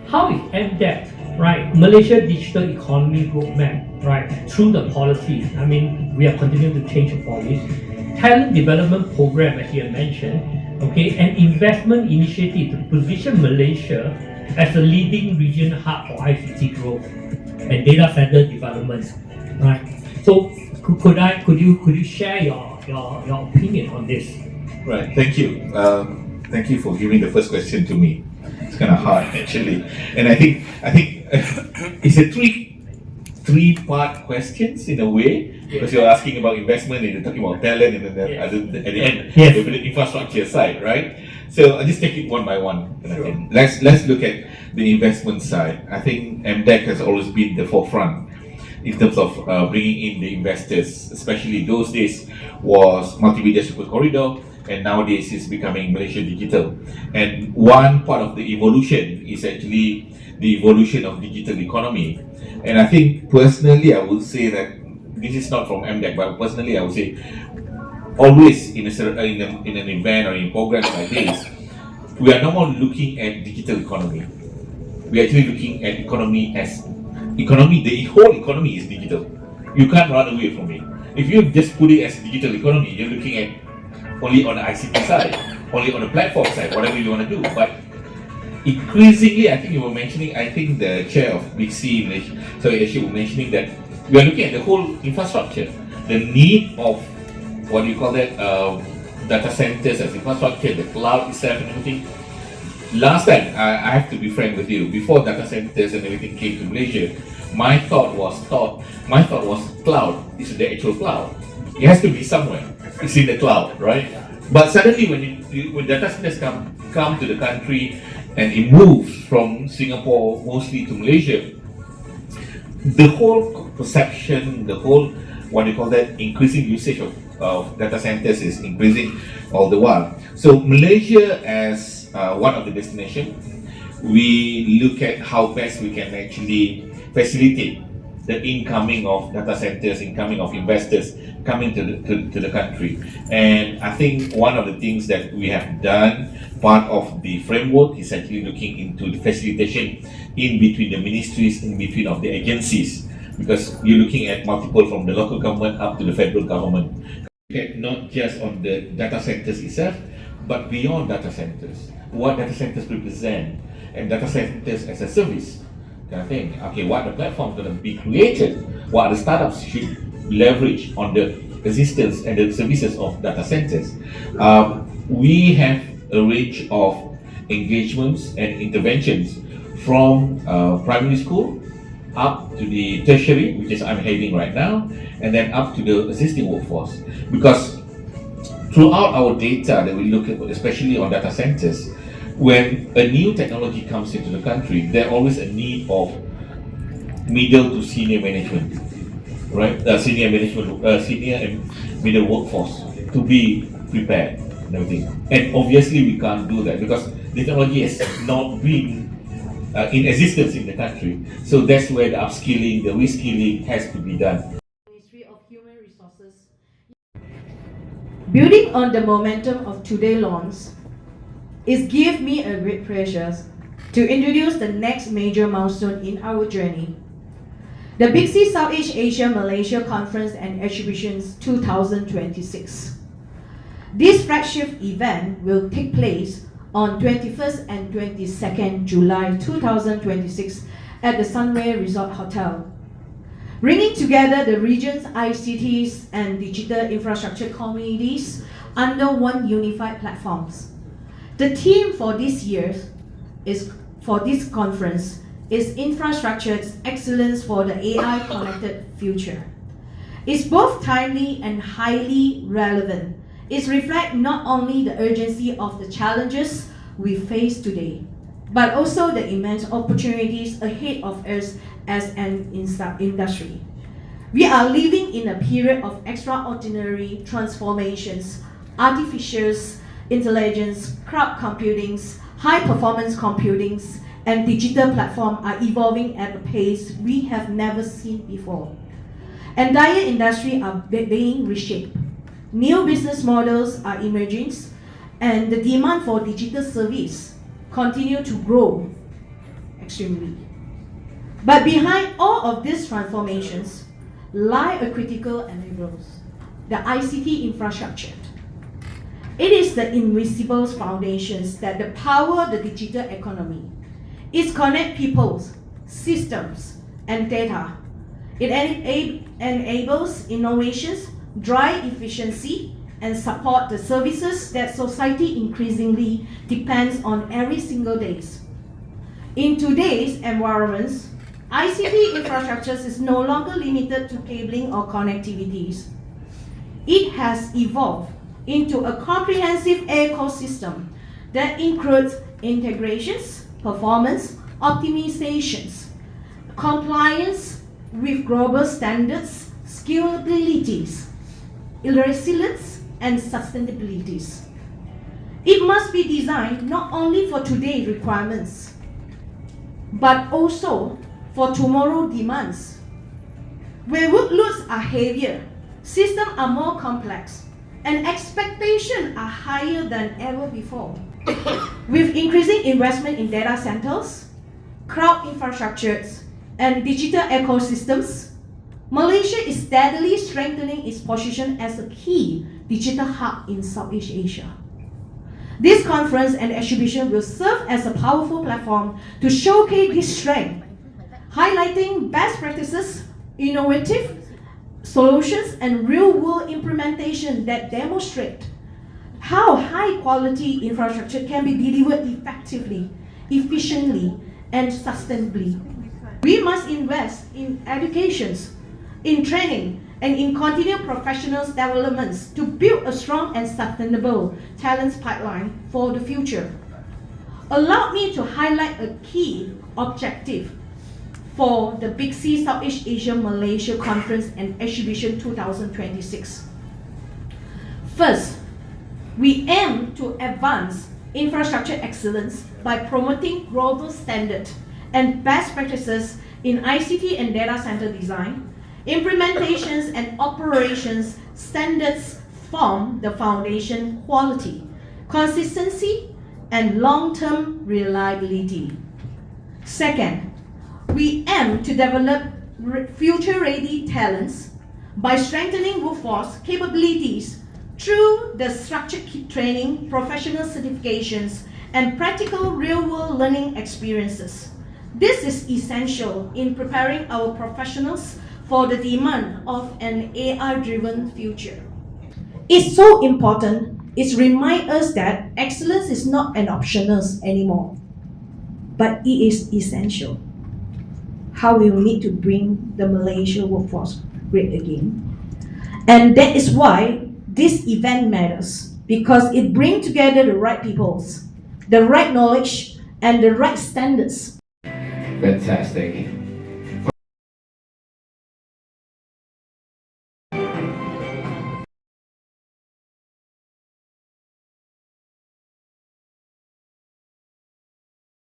How is MDEC, right, Malaysia Digital Economy Roadmap, right, through the policies? I mean, we are continuing to change the policies. Talent development program, as you have mentioned, okay, and investment initiative to position Malaysia as a leading region hub for ICT growth and data center development, right? So, could you share your opinion on this? Right. Thank you. Thank you for giving the first question to me. It's kind of hard actually, and I think it's a three-part questions in a way, because you're asking about investment and you're talking about talent, and then at the end, the infrastructure side, right? So I'll just take it one by one. Sure. Let's look at the investment side. I think MDEC has always been the forefront in terms of bringing in the investors, especially those days was multimedia super corridor, and nowadays it's becoming Malaysia Digital. And one part of the evolution is actually the evolution of digital economy. And I think personally, I would say that this is not from MDEC, but personally, I would say always in an event or in programs like this, we are no more looking at digital economy. We are actually looking at economy as economy. The whole economy is digital. You can't run away from it. If you just put it as digital economy, you're looking at only on the ICT side, only on the platform side, whatever you want to do. But increasingly, I think you were mentioning, I think the chair of BICSI, actually were mentioning that we are looking at the whole infrastructure, the need of what do you call that, data centers as infrastructure, the cloud itself and everything. Last time, I have to be frank with you, before data centers and everything came to Malaysia, my thought was cloud is the actual cloud. It has to be somewhere. It's in the cloud, right? But suddenly when data centers come to the country and it moves from Singapore mostly to Malaysia, the whole perception, the whole, what do you call that, increasing usage of data centers is increasing all the while. So Malaysia as one of the destinations, we look at how best we can actually facilitate the incoming of data centers, incoming of investors coming to the country. And I think one of the things that we have done, part of the framework, is actually looking into the facilitation in between the ministries, in between of the agencies, because you're looking at multiple from the local government up to the federal government. Not just on the data centers itself, but beyond data centers. What data centers represent, and data centers as a service kind of thing. Okay, what the platform going to be created, what the startups should leverage on the existence and the services of data centers. We have a range of engagements and interventions from primary school up to the tertiary, which is I'm heading right now, and then up to the existing workforce. Because throughout our data that we look at, especially on data centers, when a new technology comes into the country, there's always a need of middle to senior management, right? Senior and middle workforce to be prepared and everything. And obviously we can't do that because the technology has not been in existence in the country. So that's where the upskilling, the reskilling has to be done. Ministry of Human Resources. Building on the momentum of today's launch, it gives me a great pleasure to introduce the next major milestone in our journey. The BICSI Southeast Asia Malaysia Conference and Exhibitions 2026. This flagship event will take place on 21st and 22nd July 2026 at the Sunway Resort Hotel, bringing together the region's ICTs and digital infrastructure communities under one unified platform. The theme for this conference is Infrastructure Excellence for the AI Connected Future. It's both timely and highly relevant. It reflects not only the urgency of the challenges we face today, but also the immense opportunities ahead of us as an industry. We are living in a period of extraordinary transformations. Artificial intelligence, cloud computing, high-performance computing, and digital platforms are evolving at a pace we have never seen before. Entire industries are being reshaped. New business models are emerging, and the demand for digital service continue to grow. extremely. But behind all of these transformations lie a critical enablers, the ICT infrastructure. It is the invisible foundations that power the digital economy. It connects peoples, systems, and data. It enables innovations, drive efficiency, and support the services that society increasingly depends on every single day. In today's environments, ICT infrastructures is no longer limited to cabling or connectivities. It has evolved into a comprehensive ecosystem that includes integrations, performance, optimizations, compliance with global standards, scalabilities, resilience, and sustainabilities. It must be designed not only for today's requirements, but also for tomorrow's demands. Where workloads are heavier, systems are more complex, and expectations are higher than ever before. With increasing investment in data centers, cloud infrastructures, and digital ecosystems, Malaysia is steadily strengthening its position as a key digital hub in Southeast Asia. This conference and exhibition will serve as a powerful platform to showcase this strength, highlighting best practices, innovative solutions, and real-world implementation that demonstrate how high-quality infrastructure can be delivered effectively, efficiently, and sustainably. We must invest in education, in training, and in continued professional developments to build a strong and sustainable talent pipeline for the future. Allow me to highlight a key objective for the BICSI Southeast Asia Malaysia Conference and Exhibition 2026. First, we aim to advance infrastructure excellence by promoting global standards and best practices in ICT and data center design. Implementations and operations standards form the foundation quality, consistency, and long-term reliability. Second, we aim to develop future-ready talents by strengthening workforce capabilities through the structured training, professional certifications, and practical real-world learning experiences. This is essential in preparing our professionals for the demand of an AI-driven future. It's so important, it reminds us that excellence is not an optional anymore, but it is essential. How we will need to bring the Malaysia workforce great again. And that is why this event matters, because it brings together the right peoples, the right knowledge, and the right standards. Fantastic.